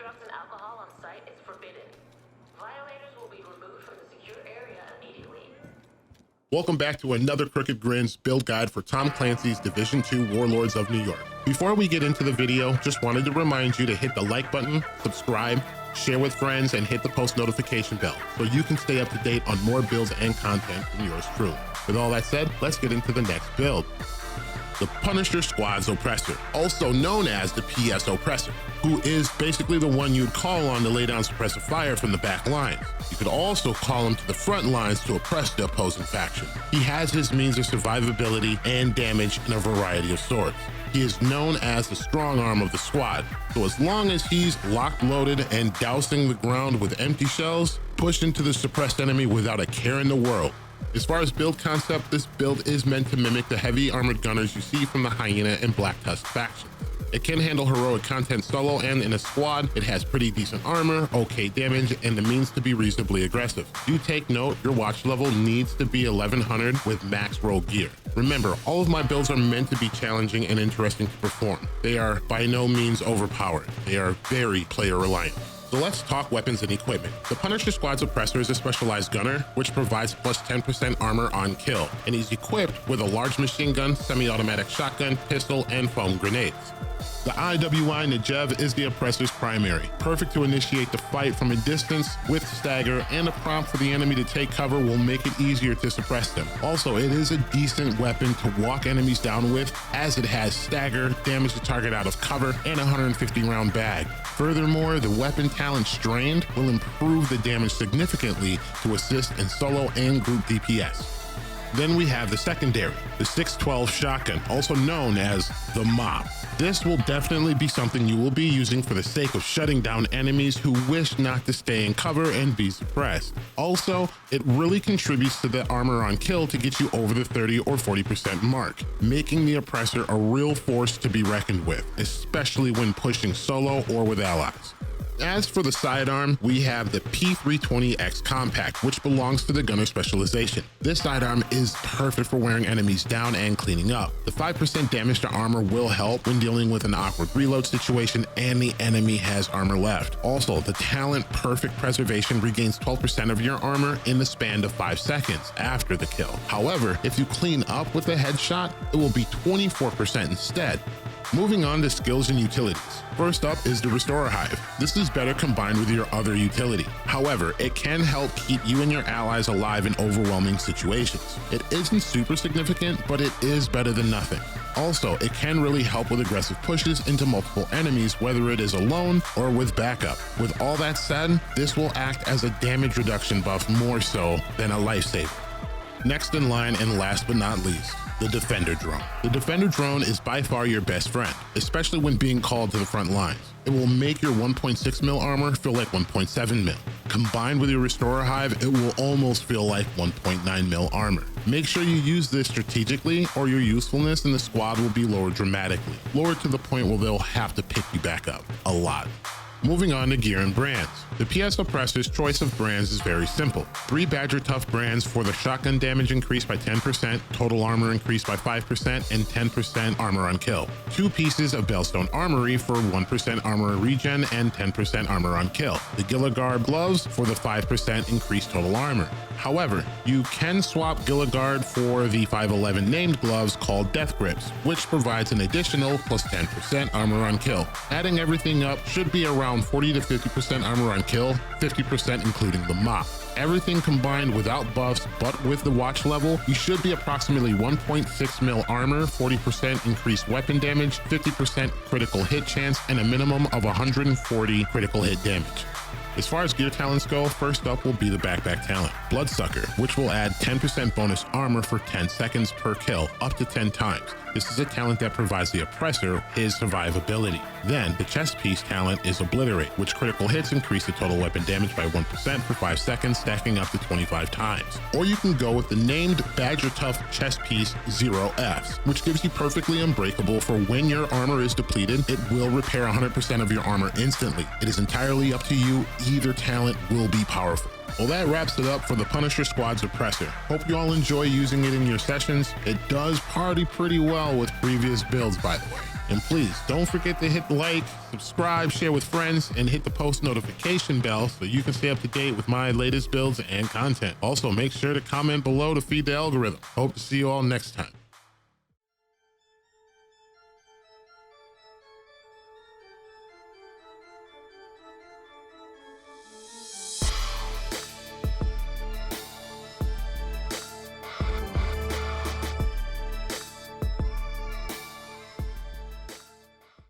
drugs, and alcohol on site is forbidden. Violators will be removed from the secure area immediately. Welcome back to another Crooked Grins build guide for Tom Clancy's Division 2 Warlords of New York. Before we get into the video, just wanted to remind you to hit the like button, subscribe, share with friends, and hit the post notification bell so you can stay up to date on more builds and content from yours truly. With all that said, let's get into the next build. The Punisher Squad's Oppressor, also known as the PS Oppressor, who is basically the one you'd call on to lay down suppressive fire from the back lines. You could also call him to the front lines to oppress the opposing faction. He has his means of survivability and damage in a variety of sorts. He is known as the strong arm of the squad, so as long as he's locked, loaded, and dousing the ground with empty shells, push into the suppressed enemy without a care in the world. As far as build concept, this build is meant to mimic the heavy armored gunners you see from the Hyena and Black Tusk factions. It can handle heroic content solo and in a squad. It has pretty decent armor, okay damage, and the means to be reasonably aggressive. Do take note, your watch level needs to be 1100 with max rogue gear. Remember, all of my builds are meant to be challenging and interesting to perform. They are by no means overpowered. They are very player reliant. So let's talk weapons and equipment. The Punisher Squad's Oppressor is a specialized gunner, which provides plus 10% armor on kill, and he's equipped with a large machine gun, semi-automatic shotgun, pistol, and foam grenades. The IWI Negev is the Oppressor's primary, perfect to initiate the fight from a distance with stagger, and a prompt for the enemy to take cover will make it easier to suppress them. Also, it is a decent weapon to walk enemies down with, as it has stagger, damage the target out of cover, and a 150 round bag. Furthermore, the weapon talent Strained will improve the damage significantly to assist in solo and group DPS. Then we have the secondary, the 612 shotgun, also known as the Mop. This will definitely be something you will be using for the sake of shutting down enemies who wish not to stay in cover and be suppressed. Also, it really contributes to the armor on kill to get you over the 30 or 40% mark, making the Oppressor a real force to be reckoned with, especially when pushing solo or with allies. As for the sidearm, we have the P320X Compact, which belongs to the gunner specialization. This sidearm is perfect for wearing enemies down and cleaning up. The 5% damage to armor will help when dealing with an awkward reload situation and the enemy has armor left. Also, the talent Perfect Preservation regains 12% of your armor in the span of 5 seconds after the kill. However, if you clean up with a headshot, it will be 24% instead. Moving on to skills and utilities. First up is the Restorer Hive. This is better combined with your other utility. However, it can help keep you and your allies alive in overwhelming situations. It isn't super significant, but it is better than nothing. Also, it can really help with aggressive pushes into multiple enemies, whether it is alone or with backup. With all that said, this will act as a damage reduction buff more so than a lifesaver. Next in line, and last but not least, the Defender Drone. The Defender Drone is by far your best friend, especially when being called to the front lines. It will make your 1.6 mil armor feel like 1.7 mil. Combined with your Restorer Hive, it will almost feel like 1.9 mil armor. Make sure you use this strategically or your usefulness in the squad will be lowered dramatically, lowered to the point where they'll have to pick you back up a lot. Moving on to gear and brands. The PS Oppressor's choice of brands is very simple. 3 Badger Tough brands for the shotgun damage increase by 10%, total armor increase by 5%, and 10% armor on kill. 2 pieces of Bellstone Armory for 1% armor regen and 10% armor on kill. The Gilligard gloves for the 5% increased total armor. However, you can swap Gilligard for the 511 named gloves called Death Grips, which provides an additional plus 10% armor on kill. Adding everything up should be around 40 to 50% armor on kill, 50% including the Mop. Everything combined without buffs, but with the watch level, you should be approximately 1.6 mil armor, 40% increased weapon damage, 50% critical hit chance, and a minimum of 140 critical hit damage. As far as gear talents go, first up will be the backpack talent, Bloodsucker, which will add 10% bonus armor for 10 seconds per kill, up to 10 times. This is a talent that provides the Oppressor his survivability. Then, the chest piece talent is Obliterate, which critical hits increase the total weapon damage by 1% for 5 seconds, stacking up to 25 times. Or you can go with the named Badger Tough chest piece 0Fs, which gives you perfectly unbreakable for when your armor is depleted, it will repair 100% of your armor instantly. It is entirely up to you, either talent will be powerful. Well, that wraps it up for the Punisher Squad's Oppressor. Hope you all enjoy using it in your sessions. It does party pretty well with previous builds, by the way. And please don't forget to hit the like, subscribe, share with friends, and hit the post notification bell so you can stay up to date with my latest builds and content. Also, make sure to comment below to feed the algorithm. Hope to see you all next time.